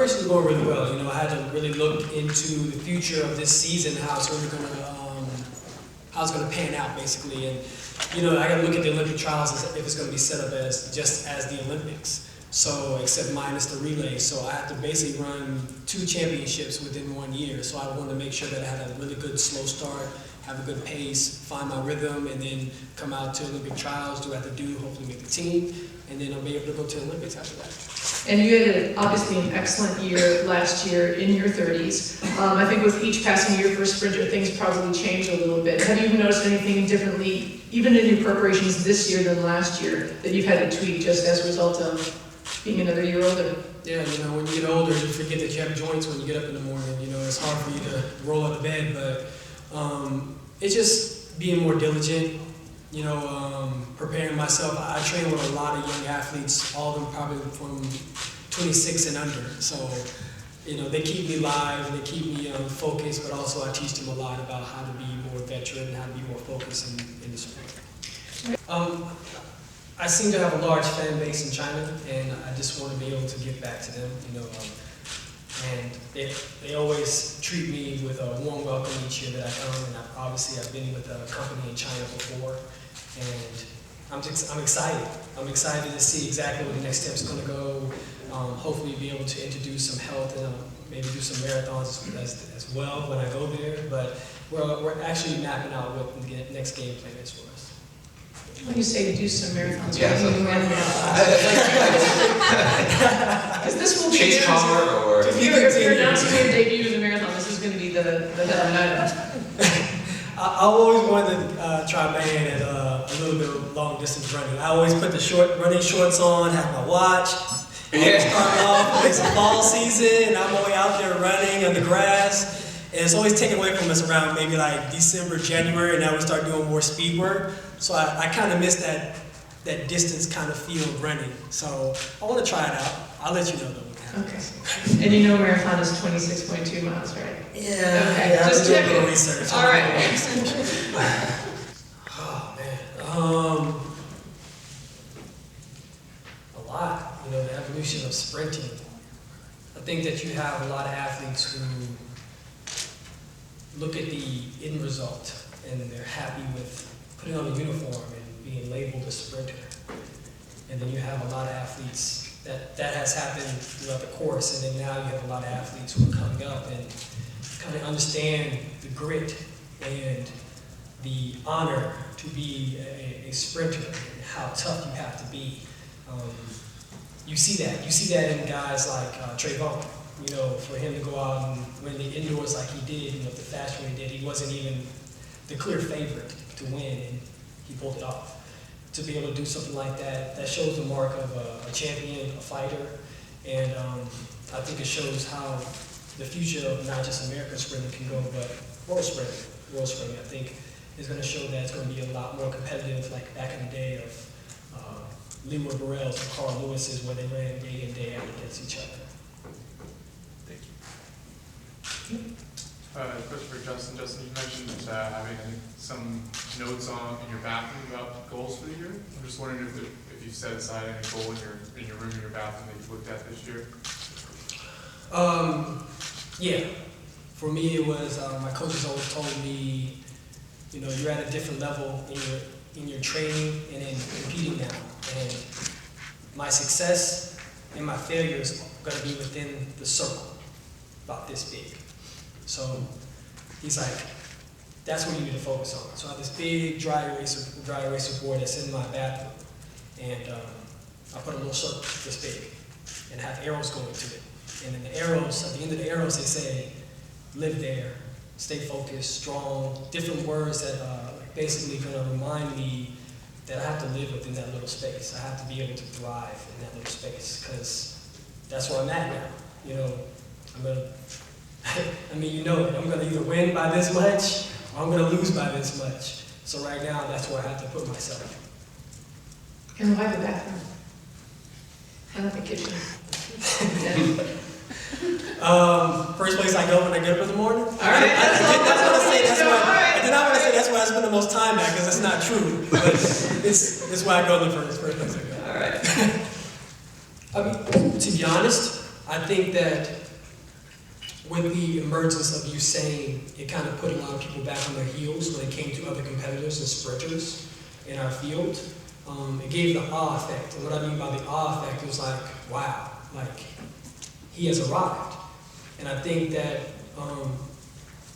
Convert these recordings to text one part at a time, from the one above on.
preparations are going really well. You know, I had to really look into the future of this season, how it's going to pan out, basically. And you know, I got to look at the Olympic trials as if it's going to be set up as just as the Olympics. So, except minus the relay. So I have to basically run 2 championships within 1 year. So I wanted to make sure that I had a really good slow start, have a good pace, find my rhythm, and then come out to Olympic trials, do what I have to do, hopefully make the team, and then I'll be able to go to the Olympics after that. And you had obviously an excellent year last year in your 30s. I think with each passing year for a sprinter, things probably change a little bit. Have you noticed anything differently, even in your preparations this year than last year, that you've had to tweak just as a result of being another year older? Yeah, you know, when you get older, you forget that you have joints when you get up in the morning. You know, it's hard for you to roll out of bed, but it's just being more diligent, you know, preparing myself. I train with a lot of young athletes, all of them probably from 26 and under. So, you know, they keep me live, they keep me focused, but also I teach them a lot about how to be more veteran, how to be more focused in the sport. I seem to have a large fan base in China, and I just want to be able to give back to them, you know. And they always treat me with a warm welcome each year that I come, and I've been with a company in China before, and I'm excited. I'm excited to see exactly where the next step is going to go. Hopefully be able to introduce some health and maybe do some marathons as well when I go there, but we're actually mapping out what the next game plan is for us. When you say do some marathons, yeah, what do you mean marathons? Because this will be chase car or if you're announcing your debut as a marathon, this is going to be the headline item. I always wanted to try my hand at a little bit of long distance running. I always put the running shorts on, have my watch. Start off, it's a fall season, and I'm always out there running on the grass. And it's always taken away from us around maybe like December, January, and now we start doing more speed work. So I kind of miss that distance kind of feel of running. So I want to try it out. I'll let you know though. Okay. And you know marathon is 26.2 miles, right? Yeah. Okay. Yeah, Just do a little research. All right. Oh man. A lot. You know, the evolution of sprinting. I think that you have a lot of athletes who look at the end result and they're happy with putting on a uniform and being labeled a sprinter. And then you have a lot of athletes that has happened throughout the course, and then now you have a lot of athletes who are coming up and kind of understand the grit and the honor to be a sprinter and how tough you have to be. You see that in guys like Trayvon. You know, for him to go out and win the indoors like he did, you know, the fast way he did, he wasn't even the clear favorite to win, and he pulled it off. To be able to do something like that, that shows the mark of a champion, a fighter, and I think it shows how the future of not just American sprinting can go, but world sprinting, I think is going to show that it's going to be a lot more competitive, like back in the day of Leroy Burrell's and Carl Lewis's, where they ran day in, day out against each other. Thank you. Question for Justin. Justin, you mentioned having some notes in your bathroom about goals for the year. I'm just wondering if you've set aside any goal in your room, in your bathroom that you've looked at this year. Yeah. For me, it was my coaches always told me, you know, you're at a different level in your training and in competing now, and my success and my failures are going to be within the circle, about this big. So he's like, that's what you need to focus on. So I have this big dry eraser board that's in my bathroom, and I put a little circle this big and have arrows going to it. And then the arrows, at the end of the arrows, they say, live there, stay focused, strong, different words that are basically going to remind me that I have to live within that little space. I have to be able to thrive in that little space, because that's where I'm at now. You know, I mean, you know it. I'm going to either win by this much or I'm going to lose by this much. So right now, that's where I have to put myself. And why the bathroom? How about the kitchen? First place I go when I get up in the morning. All right. I did not want to say that's where I spend the most time at, because it's not true. But it's where I go the first place I go. All right. I mean, to be honest, I think that with the emergence of Usain, it kind of put a lot of people back on their heels when it came to other competitors and sprinters in our field. It gave the awe effect. And what I mean by the awe effect was like, wow, like he has arrived. And I think that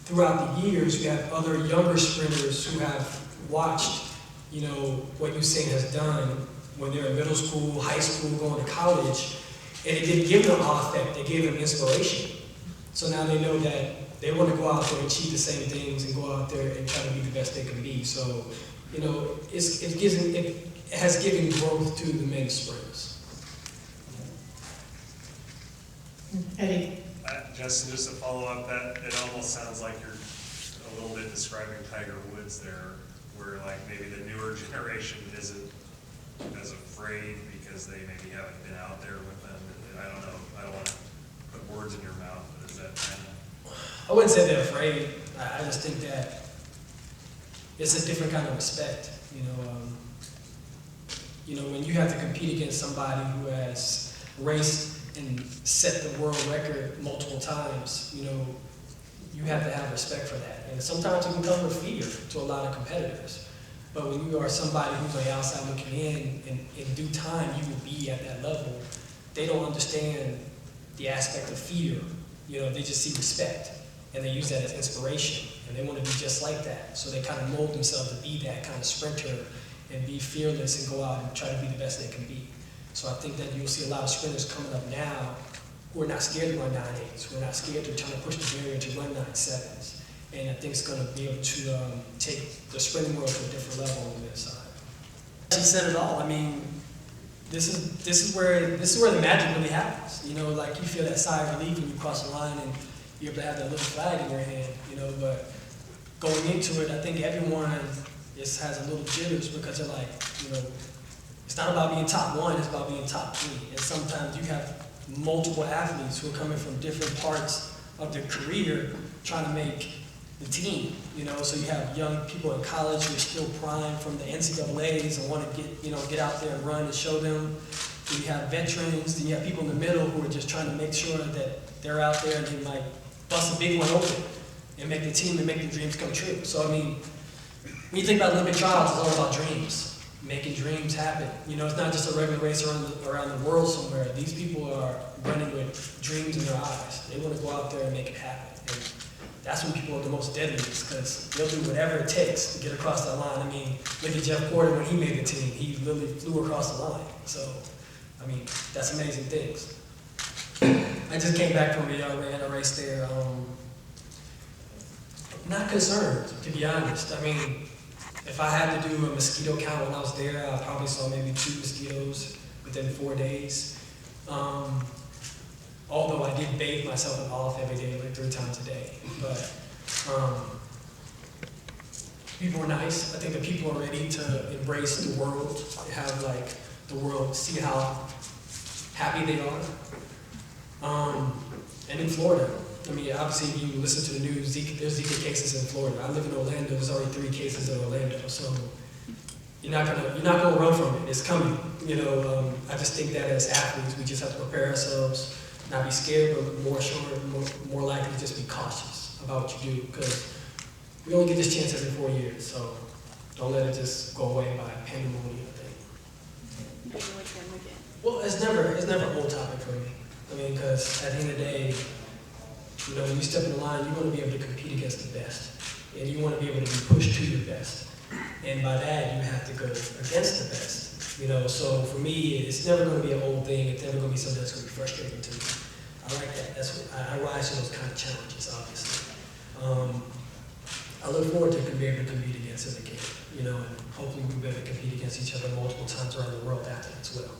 throughout the years, we have other younger sprinters who have watched, you know, what Usain has done when they're in middle school, high school, going to college, and it didn't give them an awe effect, it gave them inspiration. So now they know that they want to go out there and achieve the same things and go out there and try to be the best they can be. So, you know, it has given growth to the men's sprinters. Eddie? Justin, just to follow up, that it almost sounds like you're a little bit describing Tiger Woods there, where like maybe the newer generation isn't as afraid because they maybe haven't been out there with them. I don't know. I don't want to put words in your mouth, but is that kind of? I wouldn't say they're afraid. I just think that it's a different kind of respect. You know, when you have to compete against somebody who has raced and set the world record multiple times, you know, you have to have respect for that. And sometimes it can come with fear to a lot of competitors. But when you are somebody who's on the outside looking in due time, you will be at that level. They don't understand the aspect of fear. You know, they just see respect. And they use that as inspiration. And they want to be just like that. So they kind of mold themselves to be that kind of sprinter and be fearless and go out and try to be the best they can be. So I think that you'll see a lot of sprinters coming up now who are not scared to run 9.8s, who are not scared to try to push the barrier to run 9.7s. And I think it's going to be able to take the sprinting world to a different level on the men's side. He said it all. I mean, this is where the magic really happens. You know, like you feel that sigh of relief when you cross the line and you're able to have that little flag in your hand. You know, but going into it, I think everyone has a little jitters because they're like, you know, it's not about being top one, it's about being top 3. And sometimes you have multiple athletes who are coming from different parts of their career trying to make the team, you know, so you have young people in college who are still primed from the NCAAs and want to get out there and run and show them. Then you have veterans, then you have people in the middle who are just trying to make sure that they're out there and they might bust a big one open and make the team and make the dreams come true. So, I mean, when you think about Olympic trials, it's all about dreams, making dreams happen. You know, it's not just a regular race around the world somewhere. These people are running with dreams in their eyes. They want to go out there and make it happen. And that's when people are the most deadliest, because they'll do whatever it takes to get across that line. I mean, look at Jeff Porter when he made the team. He literally flew across the line. So, I mean, that's amazing things. I just came back from ran a race there. Not concerned, to be honest. I mean, if I had to do a mosquito count when I was there, I probably saw maybe 2 mosquitoes within 4 days. Although I did bathe myself in olive every day, like 3 times a day. But people were nice. I think that people are ready to embrace the world, have like the world see how happy they are. And in Florida, I mean, obviously if you listen to the news, there's Zika cases in Florida. I live in Orlando, there's already 3 cases in Orlando. So you're not gonna run from it, it's coming. You know, I just think that as athletes, we just have to prepare ourselves, not be scared, but more likely to just be cautious about what you do, because we only get this chance every 4 years, so don't let it just go away by pandemonium, I think. Well, it's never an old topic for me. I mean, because at the end of the day, you know, when you step in the line, you want to be able to compete against the best, and you want to be able to be pushed to your best. And by that, you have to go against the best. You know, so for me, it's never going to be an old thing. It's never going to be something that's going to be frustrating to me. I like that. I rise to those kind of challenges, obviously. I look forward to being able to compete against it again. You know, and hopefully we'll be able to compete against each other multiple times around the world after as well.